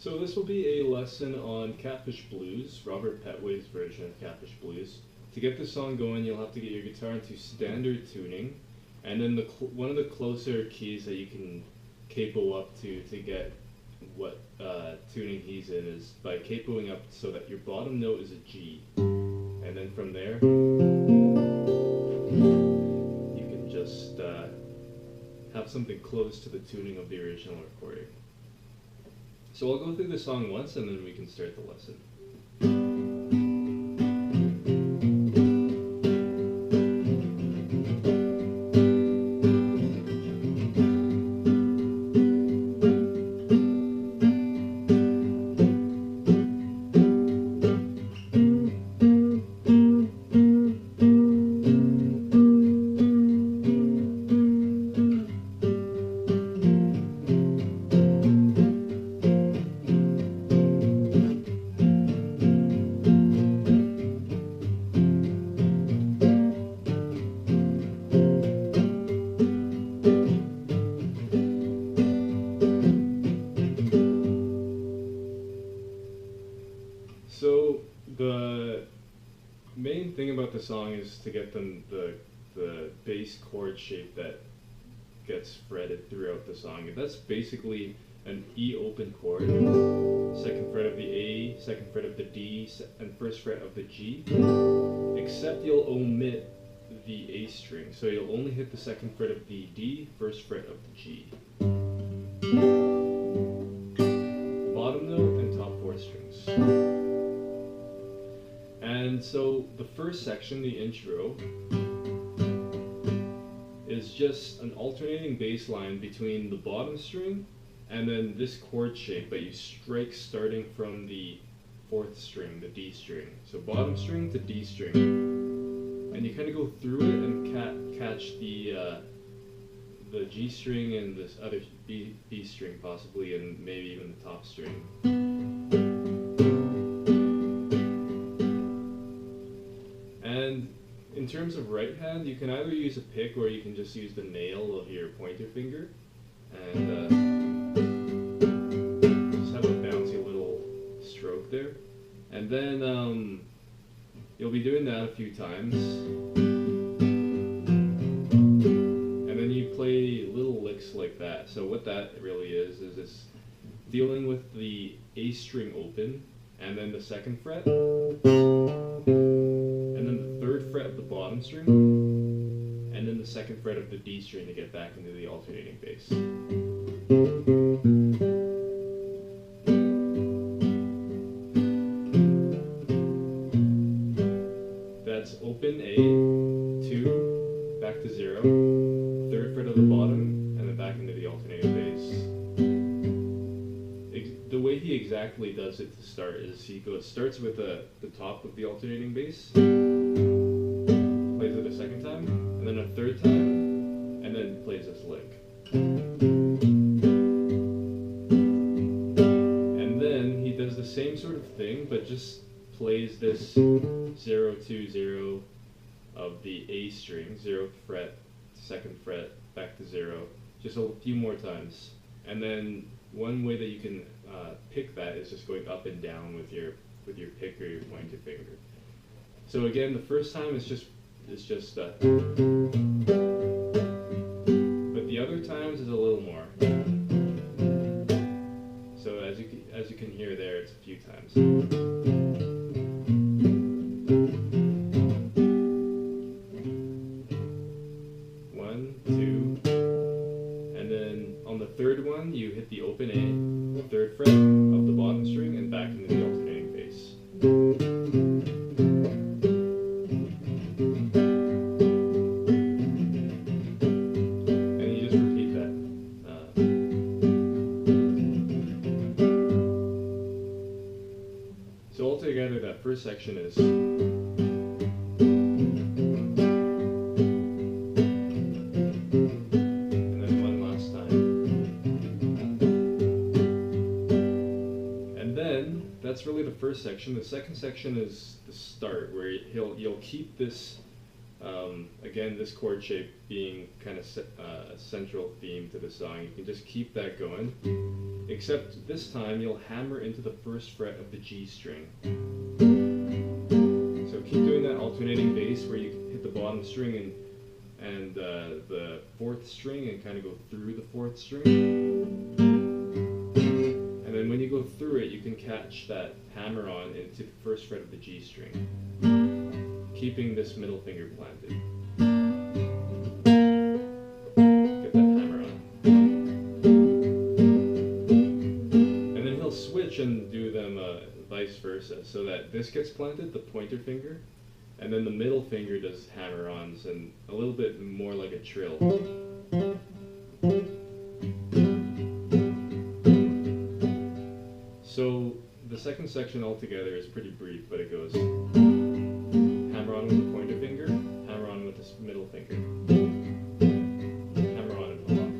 So this will be a lesson on Catfish Blues, Robert Petway's version of Catfish Blues. To get this song going, you'll have to get your guitar into standard tuning, and then one of the closer keys that you can capo up to get what tuning he's in is by capoing up so that your bottom note is a G, and then from there you can just have something close to the tuning of the original recording. So I'll go through the song once and then we can start the lesson. So the main thing about the song is to get the bass chord shape that gets fretted throughout the song. And that's basically an E open chord, second fret of the A, second fret of the D, and first fret of the G, except you'll omit the A string. So you'll only hit the second fret of the D, first fret of the G. Bottom note and top 4 strings. And so the first section, the intro, is just an alternating bass line between the bottom string and then this chord shape, but you strike starting from the 4th string, the D string. So bottom string to D string. And you kind of go through it and catch the G string and this other B string possibly, and maybe even the top string. And in terms of right hand, you can either use a pick or you can just use the nail of your pointer finger and just have a bouncy little stroke there. And then you'll be doing that a few times. And then you play little licks like that. So what that really is it's dealing with the A string open and then the 2nd fret. And then the 3rd fret of the bottom string, and then the 2nd fret of the D string to get back into the alternating bass. That's open A, 2, back to 0, 3rd fret of the bottom, and then back into the alternating bass. The way he exactly does it to start is he starts with the top of the alternating bass, plays it a 2nd time, and then a 3rd time, and then plays this lick. And then he does the same sort of thing, but just plays this 0, 2, 0 of the A string, 0th fret, 2nd fret, back to 0, just a few more times. And then one way that you can pick that is just going up and down with your pick or your pointer finger. So again, the first time it's just but the other times is a little more. So as you can hear there, it's a few times. 1, 2, and then on the 3rd one you hit the open A, the 3rd fret of the bottom string, and back into the alternating bass. And you just repeat that. So altogether, that first section is. That's really the first section. The second section is the start, where you'll keep this Again, this chord shape being kind of a central theme to the song, you can just keep that going, except this time you'll hammer into the first fret of the G string. So keep doing that alternating bass where you hit the bottom string and the fourth string and kind of go through the fourth string. And then when you go through it, you can catch that hammer on into the first fret of the G string, keeping this middle finger planted. Get that hammer on. And then he'll switch and do them vice versa, so that this gets planted, the pointer finger, and then the middle finger does hammer-ons and a little bit more like a trill. So the second section altogether is pretty brief, but it goes hammer on with the pointer finger, hammer on with the middle finger, hammer on and pull off.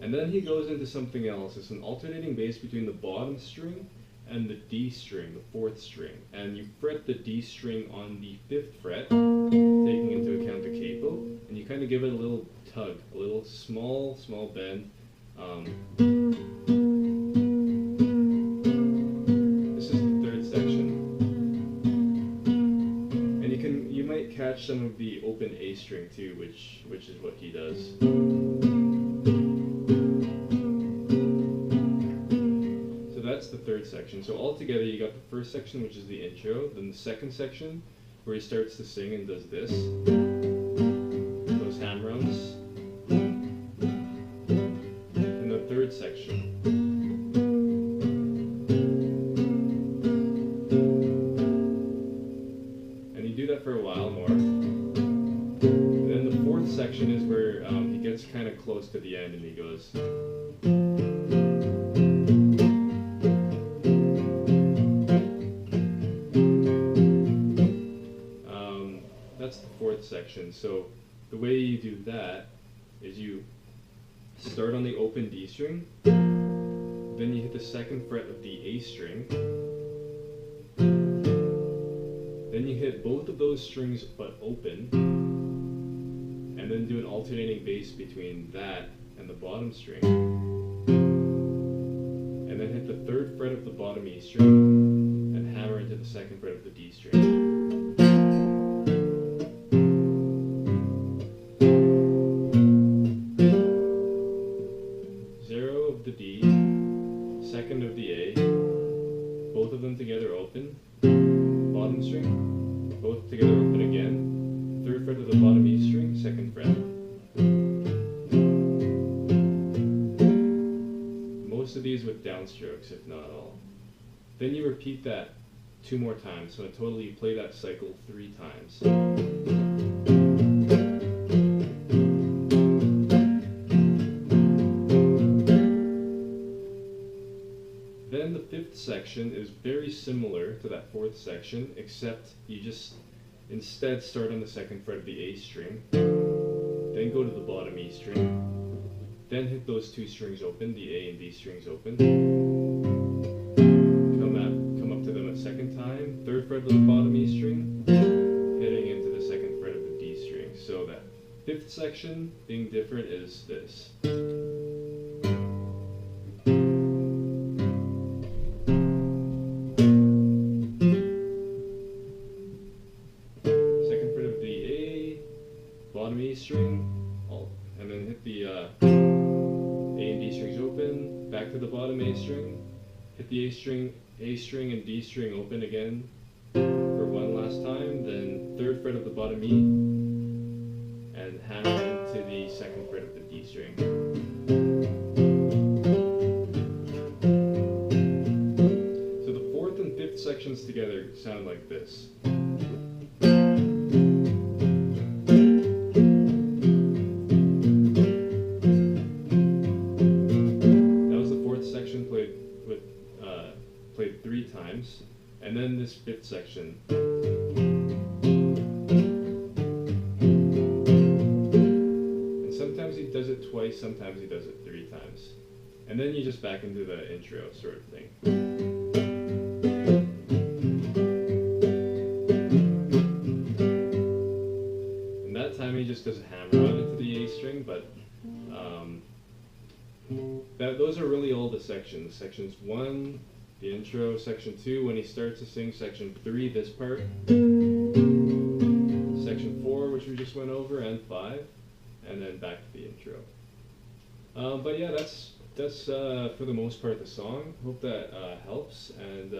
And then he goes into something else. It's an alternating bass between the bottom string and the D string, the fourth string. And you fret the D string on the 5th fret, taking into account the capo, and you kind of give it a little tug, a little small bend. This is the 3rd section. And you might catch some of the open A string too, which is what he does. That's the 3rd section. So altogether you got the first section, which is the intro, then the second section where he starts to sing and does this, those hammer-ons, and the 3rd section. And you do that for a while more. And then the 4th section is where he gets kind of close to the end and he goes. That's the 4th section. So the way you do that is you start on the open D string, then you hit the 2nd fret of the A string, then you hit both of those strings but open, and then do an alternating bass between that and the bottom string, and then hit the 3rd fret of the bottom E string and hammer into the 2nd fret of the D string. The D, 2nd of the A, both of them together open, bottom string, both together open again, 3rd fret of the bottom E string, 2nd fret. Most of these with downstrokes, if not all. Then you repeat that 2 more times, so in total you play that cycle 3 times. Then the 5th section is very similar to that 4th section, except you just instead start on the 2nd fret of the A string, then go to the bottom E string, then hit those 2 strings open, the A and D strings open, come up to them a 2nd time, 3rd fret of the bottom E string, hitting into the 2nd fret of the D string. So that 5th section being different is this. Bottom E string, and then hit the A and D strings open, back to the bottom A string, hit the A string and D string open again for one last time, then 3rd fret of the bottom E, and hammer into the 2nd fret of the D string. So the 4th and 5th sections together sound like this. Played 3 times, and then this 5th section. And sometimes he does it twice, sometimes he does it 3 times. And then you just back into the intro sort of thing. just does a hammer on into the A string, but those are really all the sections. Sections 1, the intro, section 2, when he starts to sing, section 3, this part, section 4, which we just went over, and 5, and then back to the intro. But yeah, that's for the most part the song. Hope that helps, and